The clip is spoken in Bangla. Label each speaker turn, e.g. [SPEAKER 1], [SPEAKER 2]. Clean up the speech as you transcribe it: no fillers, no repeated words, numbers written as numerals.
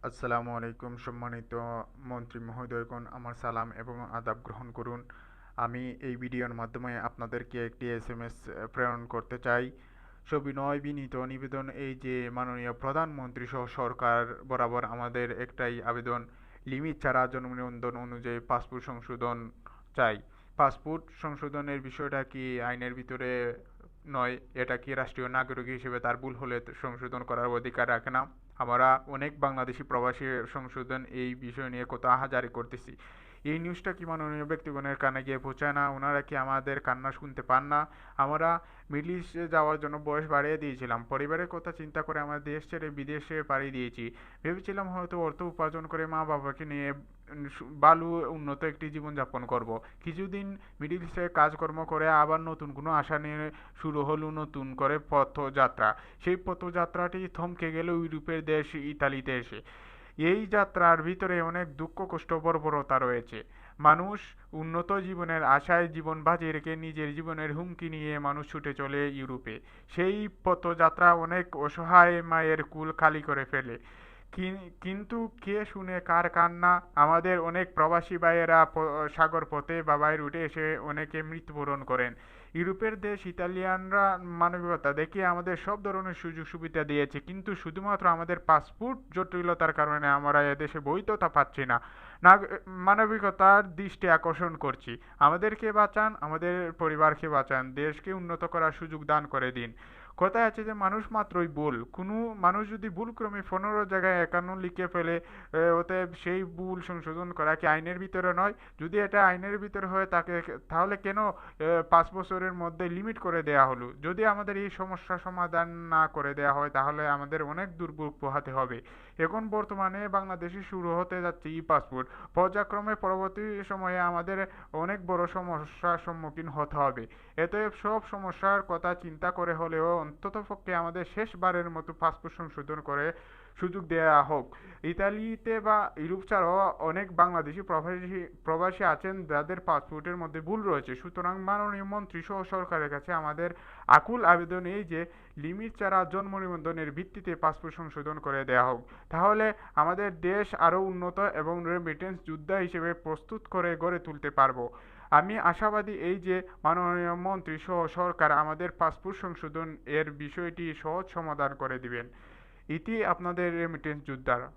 [SPEAKER 1] আসসালামু আলাইকুম সম্মানিত মন্ত্রী মহোদয়গণ, আমার সালাম এবং আদাব গ্রহণ করুন। আমি এই ভিডিওর মাধ্যমে আপনাদেরকে একটি এসএমএস প্রেরণ করতে চাই। সবিনয় বিনীত নিবেদন, এই যে মাননীয় প্রধানমন্ত্রী সহ সরকার বরাবর আমাদের একটাই আবেদন, লিমিট ছাড়া জন্ম নিবন্ধন অনুযায়ী পাসপোর্ট সংশোধন চাই। পাসপোর্ট সংশোধনের বিষয়টা কি আইনের ভিতরে নয়, এটা কি রাষ্ট্রীয় নাগরিক হিসেবে তার ভুল হলে সংশোধন করার অধিকার রাখে না? আমরা অনেক বাংলাদেশি প্রবাসী সংশোধন এই বিষয় নিয়ে কত আহাজারি করতেছি। এই নিউজটা কি মাননীয় ব্যক্তিগণের কানে গিয়ে পৌঁছায় না? ওনারা কি আমাদের কান্না শুনতে পান না? আমরা মিডল ইস্টে যাওয়ার জন্য বয়স বাড়িয়ে দিয়েছিলাম, পরিবারের কথা চিন্তা করে আমার দেশ ছেড়ে বিদেশে পাড়ি দিয়েছি। ভেবেছিলাম হয়তো অর্থ উপার্জন করে মা বাবাকে নিয়ে ভালো উন্নত একটি জীবনযাপন করব। কিছুদিন মিডিল ইস্টে কাজকর্ম করে আবার নতুন কোনো আশা নিয়ে শুরু হলো নতুন করে পথযাত্রা। সেই পথযাত্রাটি থমকে গেল ইউরোপের দেশ ইতালিতে এসে। এই যাত্রার ভিতরে অনেক দুঃখ কষ্ট বর্বরতা রয়েছে। মানুষ উন্নত জীবনের আশায় জীবন বাজি রেখে নিজের জীবনের হুমকি নিয়ে মানুষ ছুটে চলে ইউরোপে। সেই পথযাত্রা অনেক অসহায় মায়ের কুল খালি করে ফেলে। কিন্তু কে শুনে কার কান্না? আমাদের অনেক প্রবাসী ভাইয়েরা সাগর পথে বা বাই রুটে এসে অনেকে মৃত্যুবরণ করেন। ইউরোপের দেশ ইতালিয়ানরা মানবিকতা দেখিয়ে আমাদের সব ধরনের সুযোগ সুবিধা দিয়েছে, কিন্তু শুধুমাত্র আমাদের পাসপোর্ট জটিলতার কারণে আমরা এদেশে বৈধতা পাচ্ছি না। না, মানবিকতার দৃষ্টি আকর্ষণ করছি। আমাদেরকে বাঁচান, আমাদের পরিবারকে বাঁচান, দেশকে উন্নত করার সুযোগ দান করে দিন। কথায় আছে যে মানুষ মাত্রই ভুল। কোনো মানুষ যদি ভুলক্রমে 15 জায়গায় 51 লিখে ফেলে, অতএব সেই ভুল সংশোধন করা কি আইনের ভিতরে নয়? যদি এটা আইনের ভিতরে হয় তাকে তাহলে কেন 5 বছরের মধ্যে লিমিট করে দেয়া হলো? যদি আমাদের এই সমস্যা সমাধান না করে দেয়া হয় তাহলে আমাদের অনেক দুর্ভোগ পোহাতে হবে। এখন বর্তমানে বাংলাদেশে শুরু হতে যাচ্ছে ই পাসপোর্ট। পর্যায়ক্রমে পরবর্তী সময়ে আমাদের অনেক বড় সমস্যার সম্মুখীন হতে হবে। অতএব সব সমস্যার কথা চিন্তা করে হলেও অন্ততপক্ষে আমাদের শেষবারের মতো পাসপোর্ট সংশোধন করে সুযোগ দেওয়া হোক। ইতালিতে বা ইউরোপ ছাড়াও অনেক বাংলাদেশি প্রবাসী প্রবাসী আছেন যাদের পাসপোর্টের মধ্যে ভুল রয়েছে। সুতরাং মাননীয় মন্ত্রী সহ সরকারের কাছে আমাদের আকুল আবেদন এই যে লিমিট ছাড়া জন্ম নিবন্ধনের ভিত্তিতে পাসপোর্ট সংশোধন করে দেওয়া হোক। তাহলে আমাদের দেশ আরও উন্নত এবং রেমিটেন্স যোদ্ধা হিসেবে প্রস্তুত করে গড়ে তুলতে পারবো। আমি আশাবাদী এই যে মাননীয় মন্ত্রী সহ সরকার আমাদের পাসপোর্ট সংশোধন এর বিষয়টি সহজ সমাধান করে দিবেন। ইতি আপনাদের রেমিটেন্স যোদ্ধারা।